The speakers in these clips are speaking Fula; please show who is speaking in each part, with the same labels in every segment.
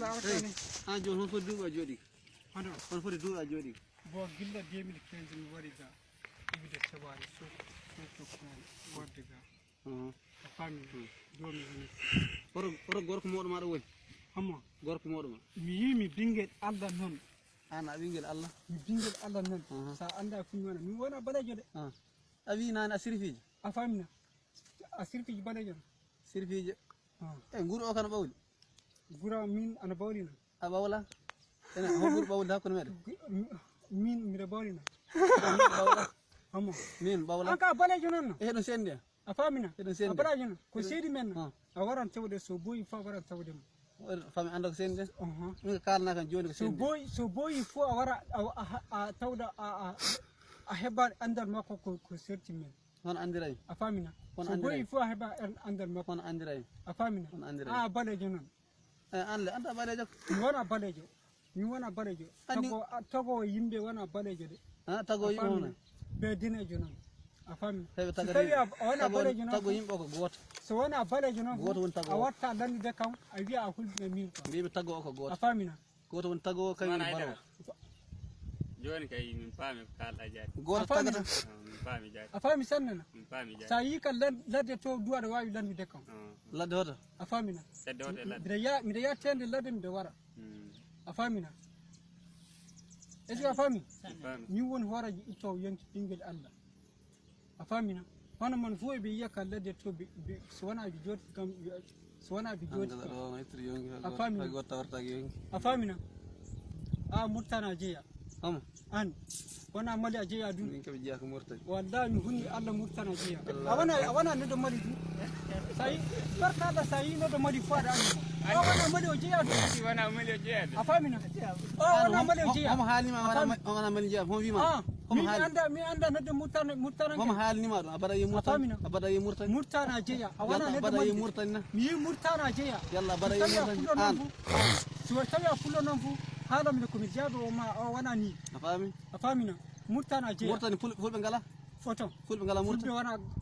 Speaker 1: an jon hon foti duuɓi a jooɗi
Speaker 2: hono
Speaker 1: hon foti duuɓi a jooɗi
Speaker 2: bo gilla 2015 mi waɗi ga ibide sabari so wadde ga a faami joni
Speaker 1: oto gorko moɗo maɗa woni
Speaker 2: hamma
Speaker 1: gorko moɗo ma
Speaker 2: mi yimi bingel Allah noon
Speaker 1: an a ɓinguel Allah
Speaker 2: mi bingel Allah noon sa anda fumi wona mi wona balejo de
Speaker 1: a wi nane a sirfiji
Speaker 2: a famina a sirfiji balejo
Speaker 1: sirfiji e guuro o kana ɓawli
Speaker 2: gura min ana bawlina
Speaker 1: a ɓawla ene ho ɓuuri ɓawlde hakkude meɗen
Speaker 2: min mbiɗa bawlina
Speaker 1: ɓawla
Speaker 2: hamma
Speaker 1: min ɓawla
Speaker 2: an ka balejo noon no
Speaker 1: e heɗum sendi a
Speaker 2: a famina
Speaker 1: heɗum
Speaker 2: a
Speaker 1: sendi
Speaker 2: balejo noon ko seedi men no a waran tawde so boyi fa waran tawde mo
Speaker 1: fami anda ko sendi de min ko kalana kan joni ko sendi
Speaker 2: so boyi fo a wara a tawda a heɓa andal makko ko serti men
Speaker 1: hono andiraymi
Speaker 2: a famina so boyi fo a heɓa andal makko
Speaker 1: hono andiraymi
Speaker 2: a famina
Speaker 1: hono andiraymi
Speaker 2: a balejo noon
Speaker 1: an le anda ɓalejo
Speaker 2: mi wona balejo mi wona balejo tago yimɓe wona balejo de
Speaker 1: tago yimɓe hono
Speaker 2: ɓe dinejo noon a famina
Speaker 1: heɓe
Speaker 2: so tawi a wona balejo
Speaker 1: tago
Speaker 2: noon
Speaker 1: yimɓe o ko goto
Speaker 2: so wona balejo noon
Speaker 1: goto woni tago
Speaker 2: a watta landude kam a wiya a hulɓina min quoi
Speaker 1: mbiɓe tago o ko
Speaker 2: a
Speaker 1: goto
Speaker 2: famina
Speaker 1: goto woni tago o kañum baro
Speaker 3: joni kay min paami ko kalɗa jaati
Speaker 1: goto tagata
Speaker 3: min paami jaati
Speaker 2: a faami sannana
Speaker 3: min paami jaati
Speaker 2: sa yi kam ladde to duwaɗa wawi landude kam
Speaker 1: ladde hoto
Speaker 2: a famina
Speaker 3: sedde hoto e ladde
Speaker 2: mbiɗa yaha tende ladde mbiɗa wara a famina est ce que a faami min woni hooraji ittowo yonki ɓinguel Allah a famina hono mon fof eɓe yiya ka ladde to so wona ɓe jooti kam so wona ɓe jooti a famina a famina a murtana jeeya
Speaker 1: homo
Speaker 2: an wona mali a jeeya dum
Speaker 1: min koɓe jeeya ko murtani
Speaker 2: wallahi mi hunni Allah murtana jeeya a wona neɗɗo mali du sa yi barka Allah sa yi neɗɗo mali fo aɗa andi o wona mali o jeeya du
Speaker 3: wona mali o jeeyade
Speaker 2: a famina o wona mali o jeeya
Speaker 1: homo haalnima wona mali jeeya homo wima
Speaker 2: mi anda neɗɗo murtana
Speaker 1: homo haalnima ɗum a baɗa yi murtani a baɗa yi murtani
Speaker 2: murtana jeeya a wona neɗɗo
Speaker 1: baɗa yi
Speaker 2: mali
Speaker 1: murtani na
Speaker 2: mi yi murtana jeeya
Speaker 1: yalla baɗa yi murtani an
Speaker 2: so tawi a fullo noon fu haalamde komi jaaɗo o ma o wona ni
Speaker 1: a faami
Speaker 2: a famina murtana jeeya
Speaker 1: murtani fulɓe ngala
Speaker 2: foto
Speaker 1: fulɓe ngala murtani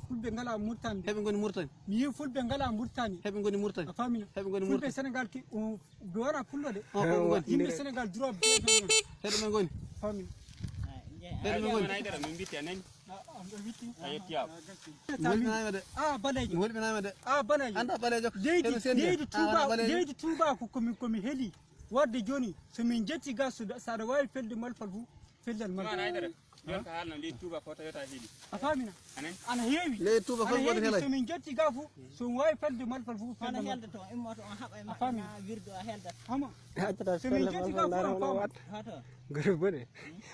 Speaker 2: fulɓe ngala murtani
Speaker 1: heɓe goni murtani
Speaker 2: mi yi fulɓe ngala murtani
Speaker 1: heɓe goni murtani
Speaker 2: a famina
Speaker 1: heɓe goni
Speaker 2: fulɓe
Speaker 1: murtani
Speaker 2: sénégal ɓe wona fullo de
Speaker 1: goni
Speaker 2: yimɓe sénégal droit beeɗon
Speaker 1: heɗumen goni
Speaker 2: famina
Speaker 1: heɗumen goni
Speaker 3: haydara min bitti a nani a yettiyama
Speaker 1: hulɓinama de
Speaker 2: a balejo
Speaker 1: hulɓinama de
Speaker 2: a balejo
Speaker 1: anda ɓalejo
Speaker 2: leydi touba komi heeli wadde joni somin jetti ga saɗa wawi felde malfal fu feldal malfal
Speaker 3: haydara joni ko haalno leydi touba ko tawata heeɗi
Speaker 2: a famina
Speaker 3: anen
Speaker 2: ana heewi
Speaker 1: leydi touba fof goto heelay
Speaker 2: somin jetti ga fu somi wawi felde malfal fu
Speaker 4: hono helde to immoto on haɓa e
Speaker 2: famina
Speaker 4: wirdu a heldat
Speaker 2: hama
Speaker 5: accata
Speaker 2: somin
Speaker 5: felle
Speaker 2: jetti ga fu
Speaker 5: malfal
Speaker 2: an
Speaker 5: hono
Speaker 2: fama
Speaker 5: watta
Speaker 4: hoto
Speaker 5: gore bone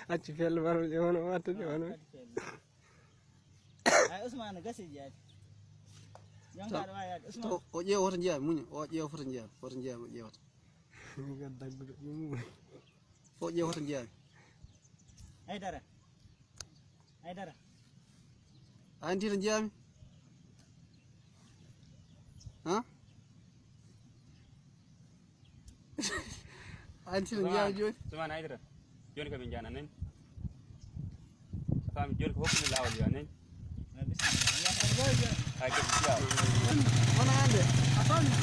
Speaker 5: acci felle malfal hono watta de hono
Speaker 4: ay Ousmane gasi jaati jonkaɗo wawi yaade Ousmane
Speaker 1: to o ƴeewa hoto jeeya muña o ƴeewa foto jeeya o ƴeewata
Speaker 5: gaddagudo ɗum
Speaker 1: fo ƴeewa hoto jeeyami
Speaker 4: haydara
Speaker 1: an tito jeeyami an tito jeeyami joni
Speaker 3: sumana haydara joni komin jana nani faami joni ko hokkude lawol yo nani
Speaker 4: bisimilla
Speaker 3: hay kadi siyaw
Speaker 1: hono hande
Speaker 2: a famina